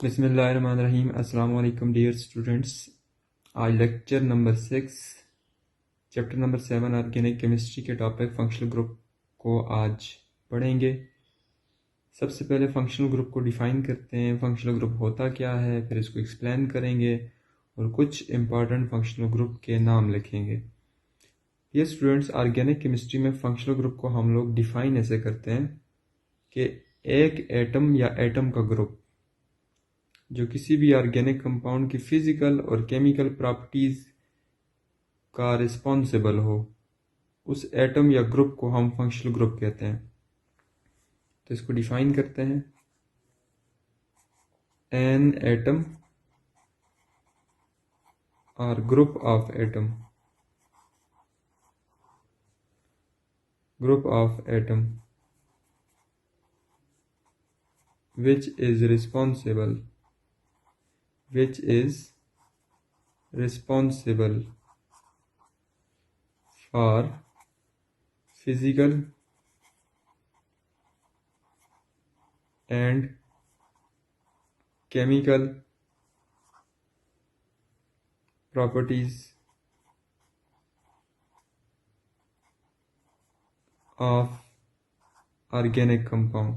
बिस्मिल्लाहिर्रहमानिर्रहीम। अस्सलाम वालेकुम डियर स्टूडेंट्स। आज lecture number 6 chapter number 7 organic chemistry के टॉपिक फंक्शनल ग्रुप को आज पढ़ेंगे। सबसे पहले फंक्शनल ग्रुप को डिफ़ाइन करते हैं। फंक्शनल ग्रुप होता क्या है, फिर इसको एक्सप्लेन करेंगे और कुछ इंपॉर्टेंट फंक्शनल ग्रुप के नाम लिखेंगे। ये स्टूडेंट्स, ऑर्गेनिक केमिस्ट्री में फंक्शनल ग्रुप को हम लोग डिफ़ाइन ऐसे करते हैं कि एक एटम या एटम का ग्रुप जो किसी भी ऑर्गेनिक कंपाउंड की फिजिकल और केमिकल प्रॉपर्टीज का रिस्पॉन्सिबल हो, उस एटम या ग्रुप को हम फंक्शनल ग्रुप कहते हैं। तो इसको डिफाइन करते हैं। एन एटम और group of atom which is responsible for physical and chemical properties of organic compound।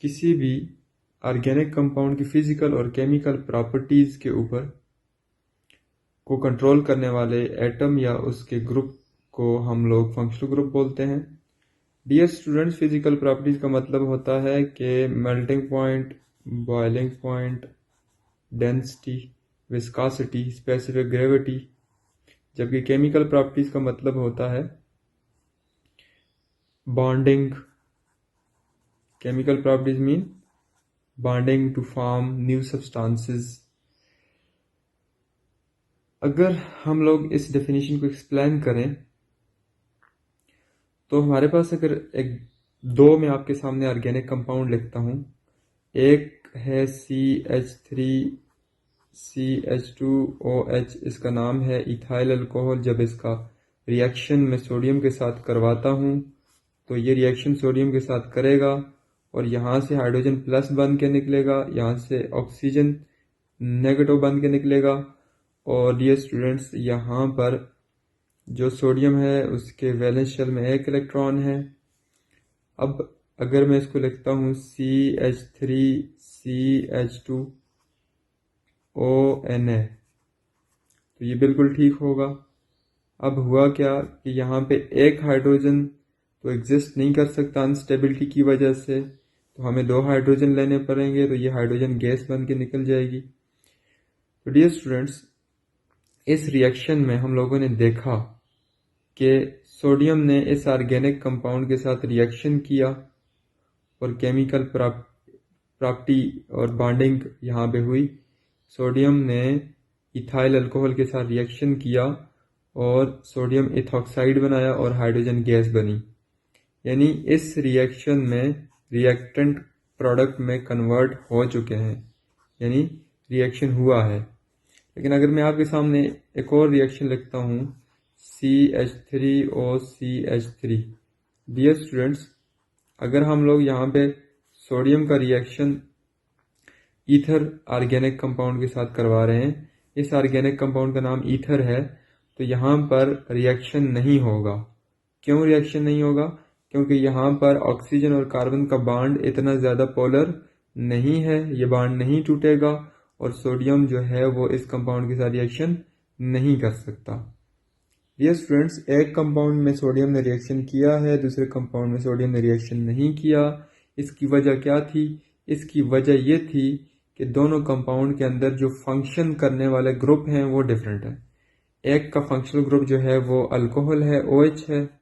किसी भी ऑर्गेनिक कंपाउंड की फिजिकल और केमिकल प्रॉपर्टीज के ऊपर को कंट्रोल करने वाले एटम या उसके ग्रुप को हम लोग फंक्शनल ग्रुप बोलते हैं। डियर स्टूडेंट्स, फिजिकल प्रॉपर्टीज का मतलब होता है कि melting point, boiling point, density, viscosity, specific gravity. जबकि केमिकल प्रॉपर्टीज का मतलब होता है bonding. Chemical properties mean bonding to form new substances. अगर हम लोग इस डेफिनेशन को एक्सप्लेन करें तो हमारे पास अगर दो मैं आपके सामने ऑर्गेनिक कंपाउंड लिखता हूँ। एक है CH3CH2OH, इसका नाम है इथाइल अल्कोहल। जब इसका रिएक्शन मैं सोडियम के साथ करवाता हूँ तो ये रिएक्शन सोडियम के साथ करेगा और यहाँ से हाइड्रोजन प्लस बन के निकलेगा, यहाँ से ऑक्सीजन नेगेटिव बन के निकलेगा। और डियर स्टूडेंट्स, यहाँ पर जो सोडियम है उसके वैलेंस शेल में एक इलेक्ट्रॉन है। अब अगर मैं इसको लिखता हूँ CH3CH2ONA तो ये बिल्कुल ठीक होगा। अब हुआ क्या कि यहाँ पे एक हाइड्रोजन तो एग्जिस्ट नहीं कर सकता अनस्टेबिलिटी की वजह से, तो हमें दो हाइड्रोजन लेने पड़ेंगे, तो ये हाइड्रोजन गैस बन के निकल जाएगी। तो डियर स्टूडेंट्स, इस रिएक्शन में हम लोगों ने देखा कि सोडियम ने इस ऑर्गेनिक कंपाउंड के साथ रिएक्शन किया और केमिकल प्रॉपर्टी और बॉन्डिंग यहाँ पे हुई। सोडियम ने इथाइल अल्कोहल के साथ रिएक्शन किया और सोडियम इथॉक्साइड बनाया और हाइड्रोजन गैस बनी। यानी इस रिएक्शन में रिएक्टेंट प्रोडक्ट में कन्वर्ट हो चुके हैं, यानी रिएक्शन हुआ है। लेकिन अगर मैं आपके सामने एक और रिएक्शन लिखता हूँ CH3OCH3। डियर स्टूडेंट्स, अगर हम लोग यहाँ पे सोडियम का रिएक्शन ईथर ऑर्गेनिक कंपाउंड के साथ करवा रहे हैं, इस ऑर्गेनिक कंपाउंड का नाम ईथर है, तो यहाँ पर रिएक्शन नहीं होगा। क्यों रिएक्शन नहीं होगा? क्योंकि यहाँ पर ऑक्सीजन और कार्बन का बॉन्ड इतना ज़्यादा पोलर नहीं है, ये बॉन्ड नहीं टूटेगा और सोडियम जो है वो इस कंपाउंड के साथ रिएक्शन नहीं कर सकता। डियर स्टूडेंट्स, एक कंपाउंड में सोडियम ने रिएक्शन किया है, दूसरे कंपाउंड में सोडियम ने रिएक्शन नहीं किया। इसकी वजह क्या थी? इसकी वजह ये थी कि दोनों कंपाउंड के अंदर जो फंक्शन करने वाले ग्रुप हैं वो डिफरेंट है। एक का फंक्शनल ग्रुप जो है वो अल्कोहल है, OH है।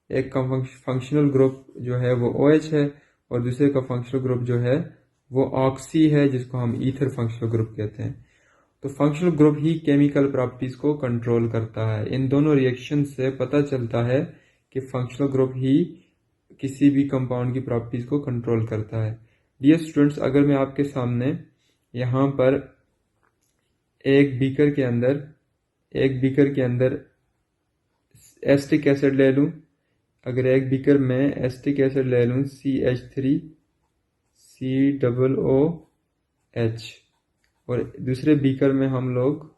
एक का फंक्शनल ग्रुप जो है वो OH है और दूसरे का फंक्शनल ग्रुप जो है वो ऑक्सी है, जिसको हम ईथर फंक्शनल ग्रुप कहते हैं। तो फंक्शनल ग्रुप ही केमिकल प्रॉपर्टीज को कंट्रोल करता है। इन दोनों रिएक्शन से पता चलता है कि फंक्शनल ग्रुप ही किसी भी कंपाउंड की प्रॉपर्टीज को कंट्रोल करता है। डियर स्टूडेंट्स, अगर मैं आपके सामने यहाँ पर एक बीकर के अंदर एसिटिक एसिड ले लूँ, अगर एक बीकर में एसिटिक एसिड ले लूँ CH3COO H, और दूसरे बीकर में हम लोग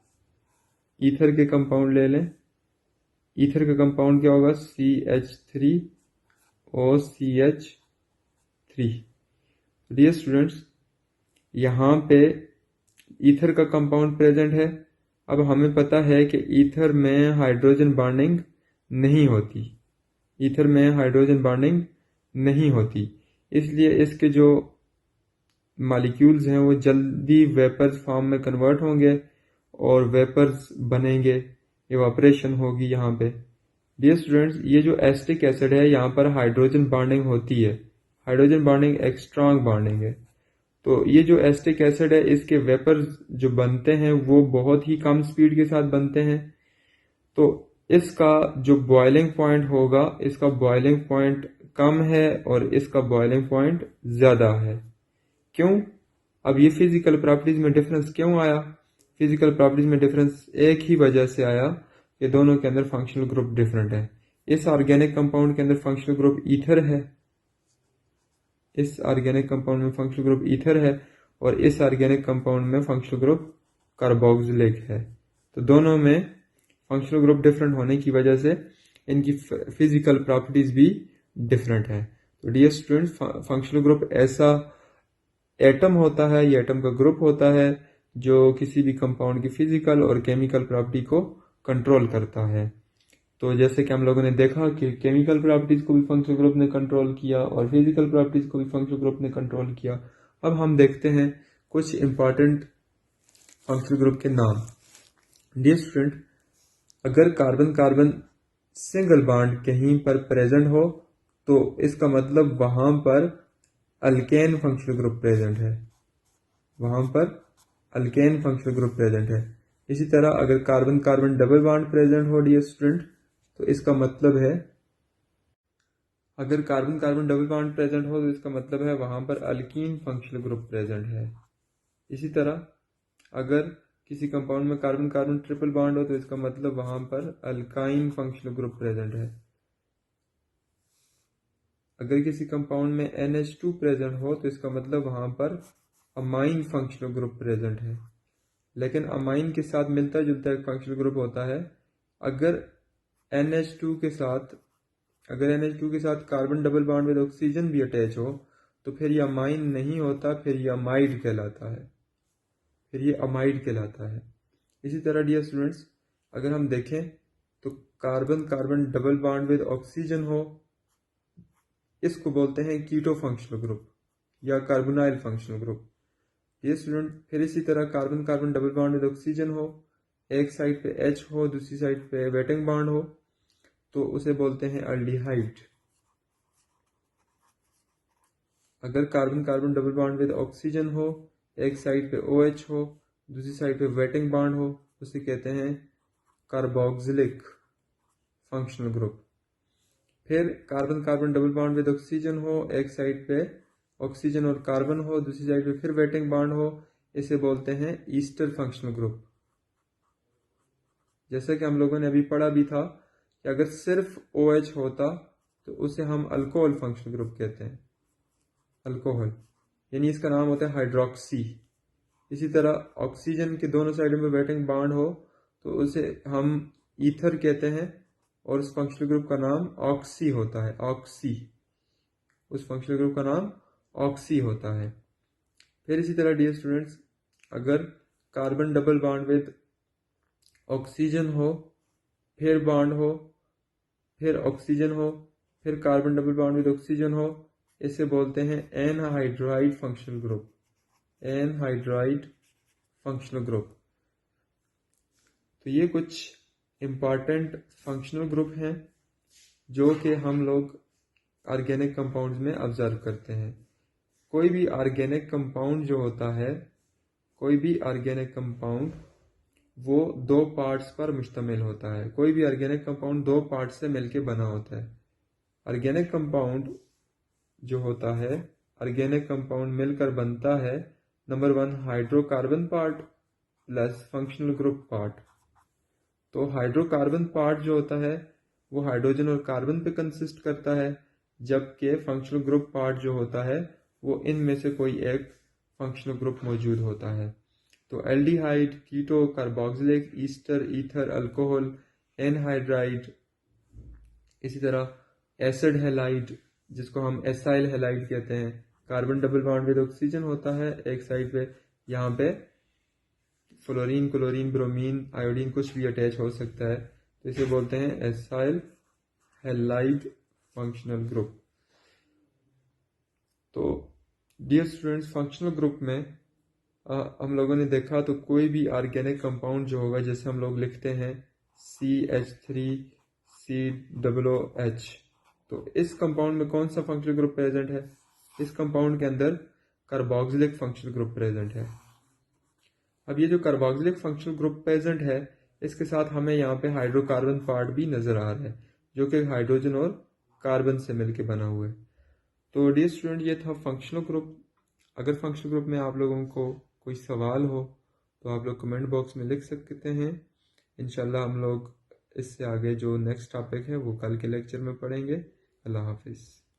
ईथर के कंपाउंड ले लें। ईथर का कंपाउंड क्या होगा? CH3OCH3। डियर स्टूडेंट्स, यहाँ पे ईथर का कंपाउंड प्रेजेंट है। अब हमें पता है कि ईथर में हाइड्रोजन बॉन्डिंग नहीं होती, ईथर में हाइड्रोजन बॉन्डिंग नहीं होती, इसलिए इसके जो मॉलिक्यूल्स हैं वो जल्दी वेपर्स फॉर्म में कन्वर्ट होंगे और वेपर्स बनेंगे, इवापोरेशन होगी यहाँ पे। डियर स्टूडेंट्स, ये जो एसिटिक एसिड है यहाँ पर हाइड्रोजन बॉन्डिंग होती है, हाइड्रोजन बॉन्डिंग एक स्ट्रांग बॉन्डिंग है। तो ये जो एसिटिक एसिड है इसके वेपर्स जो बनते हैं वो बहुत ही कम स्पीड के साथ बनते हैं। तो इसका जो बॉइलिंग पॉइंट होगा, इसका बॉइलिंग पॉइंट कम है और इसका बॉइलिंग पॉइंट ज्यादा है। क्यों? अब ये फिजिकल प्रॉपर्टीज में डिफरेंस क्यों आया? फिजिकल प्रॉपर्टीज में डिफरेंस एक ही वजह से आया कि दोनों के अंदर फंक्शनल ग्रुप डिफरेंट है। इस ऑर्गेनिक कंपाउंड के अंदर फंक्शनल ग्रुप ईथर है, इस ऑर्गेनिक कंपाउंड में फंक्शनल ग्रुप ईथर है, और इस ऑर्गेनिक कंपाउंड में फंक्शनल ग्रुप कार्बोक्सिलिक है। तो दोनों में फंक्शनल ग्रुप डिफरेंट होने की वजह से इनकी फिजिकल प्रॉपर्टीज भी डिफरेंट है। तो डियर स्टूडेंट्स, फंक्शनल ग्रुप ऐसा एटम होता है, ये एटम का ग्रुप होता है जो किसी भी कंपाउंड की फिजिकल और केमिकल प्रॉपर्टी को कंट्रोल करता है। तो जैसे कि हम लोगों ने देखा कि केमिकल प्रॉपर्टीज को भी फंक्शनल ग्रुप ने कंट्रोल किया और फिजिकल प्रॉपर्टीज को भी फंक्शनल ग्रुप ने कंट्रोल किया। अब हम देखते हैं कुछ इंपॉर्टेंट फंक्शनल ग्रुप के नाम। डियर स्टूडेंट, अगर कार्बन कार्बन सिंगल बॉन्ड कहीं पर प्रेजेंट हो तो इसका मतलब वहां पर अल्केन फंक्शनल ग्रुप प्रेजेंट है, वहां पर अल्केन फंक्शनल ग्रुप प्रेजेंट है। इसी तरह अगर carbon carbon double bond present हो डियर स्टूडेंट, तो इसका मतलब है, अगर carbon carbon double bond present हो तो इसका मतलब है वहां पर अल्कीन फंक्शनल ग्रुप प्रेजेंट है। इसी तरह अगर किसी कंपाउंड में कार्बन कार्बन ट्रिपल बॉन्ड हो तो इसका मतलब वहां पर अल्काइन फंक्शनल ग्रुप प्रेजेंट है। अगर किसी कंपाउंड में NH2 प्रेजेंट हो तो इसका मतलब वहां पर अमाइन फंक्शनल ग्रुप प्रेजेंट है। लेकिन अमाइन के साथ मिलता जुलता एक फंक्शनल ग्रुप होता है। अगर NH2 के साथ carbon double bond with oxygen भी अटैच हो तो फिर यह अमाइन नहीं होता, फिर यह अमाइड कहलाता है, फिर ये अमाइड कहलाता है। इसी तरह डियर स्टूडेंट्स, अगर हम देखें तो carbon carbon double bond with oxygen हो, इसको बोलते हैं कीटो फंक्शनल ग्रुप या कार्बोनाइल फंक्शनल ग्रुप। ये स्टूडेंट, फिर इसी तरह carbon carbon double bond with oxygen हो, एक साइड पे H हो, दूसरी साइड पे वेटिंग बॉन्ड हो, तो उसे बोलते हैं अल्डिहाइड। अगर carbon carbon double bond with oxygen हो, एक साइड पे OH हो, दूसरी साइड पे वेटिंग बॉन्ड हो, उसे कहते हैं कार्बोक्सिलिक फंक्शनल ग्रुप। फिर carbon carbon double bond with oxygen हो, एक साइड पे ऑक्सीजन और कार्बन हो, दूसरी साइड पे फिर वेटिंग बॉन्ड हो, इसे बोलते हैं ईस्टर फंक्शनल ग्रुप। जैसे कि हम लोगों ने अभी पढ़ा भी था कि अगर सिर्फ OH होता तो उसे हम अल्कोहल फंक्शनल ग्रुप कहते हैं, अल्कोहल, यानी इसका नाम होता है हाइड्रोक्सी। इसी तरह ऑक्सीजन के दोनों साइडों में वेटिंग बॉन्ड हो तो उसे हम ईथर कहते हैं और उस फंक्शनल ग्रुप का नाम ऑक्सी होता है, ऑक्सी, उस फंक्शनल ग्रुप का नाम ऑक्सी होता है। फिर इसी तरह डियर स्टूडेंट्स, अगर carbon double bond with oxygen हो, फिर बॉन्ड हो, फिर ऑक्सीजन हो, फिर carbon double bond with oxygen हो, इसे बोलते हैं anhydride functional group, anhydride functional group. तो ये कुछ इंपॉर्टेंट फंक्शनल ग्रुप हैं जो कि हम लोग ऑर्गेनिक कंपाउंड्स में ऑब्जर्व करते हैं। कोई भी ऑर्गेनिक कंपाउंड जो होता है, कोई भी ऑर्गेनिक कंपाउंड वो दो पार्ट्स पर मुश्तमिल होता है। कोई भी ऑर्गेनिक कंपाउंड दो पार्ट से मिलकर बना होता है। ऑर्गेनिक कंपाउंड जो होता है, ऑर्गेनिक कंपाउंड मिलकर बनता है, number 1 hydrocarbon part plus functional group part. तो हाइड्रोकार्बन पार्ट जो होता है वो हाइड्रोजन और कार्बन पे कंसिस्ट करता है, जबकि फंक्शनल ग्रुप पार्ट जो होता है वो इनमें से कोई एक फंक्शनल ग्रुप मौजूद होता है। तो aldehyde, keto, carboxylic, ester, ether, alcohol, anhydride, इसी तरह एसिड हैलाइड जिसको हम एसाइल हैलाइड कहते हैं, carbon double bond with oxygen होता है एक साइड पे, यहाँ पे फ्लोरीन, क्लोरीन, ब्रोमीन, आयोडीन कुछ भी अटैच हो सकता है, तो इसे बोलते हैं एसाइल हैलाइड फंक्शनल ग्रुप। तो डियर स्टूडेंट्स, फंक्शनल ग्रुप में हम लोगों ने देखा तो कोई भी ऑर्गेनिक कंपाउंड जो होगा, जैसे हम लोग लिखते हैं CH3COOH, तो इस कंपाउंड में कौन सा फंक्शनल ग्रुप प्रेजेंट है? इस कंपाउंड के अंदर कार्बोक्सिलिक फंक्शनल ग्रुप प्रेजेंट है। अब ये जो कार्बोक्सिलिक फंक्शनल ग्रुप प्रेजेंट है, इसके साथ हमें यहाँ पे हाइड्रोकार्बन पार्ट भी नजर आ रहा है, जो कि हाइड्रोजन और कार्बन से मिलकर बना हुआ है। तो डियर स्टूडेंट, ये था फंक्शनल ग्रुप। अगर फंक्शनल ग्रुप में आप लोगों को कोई सवाल हो तो आप लोग कमेंट बॉक्स में लिख सकते हैं। इंशाल्लाह हम लोग इससे आगे जो नेक्स्ट टॉपिक है वो कल के लेक्चर में पढ़ेंगे। अल्लाह हाफिज़।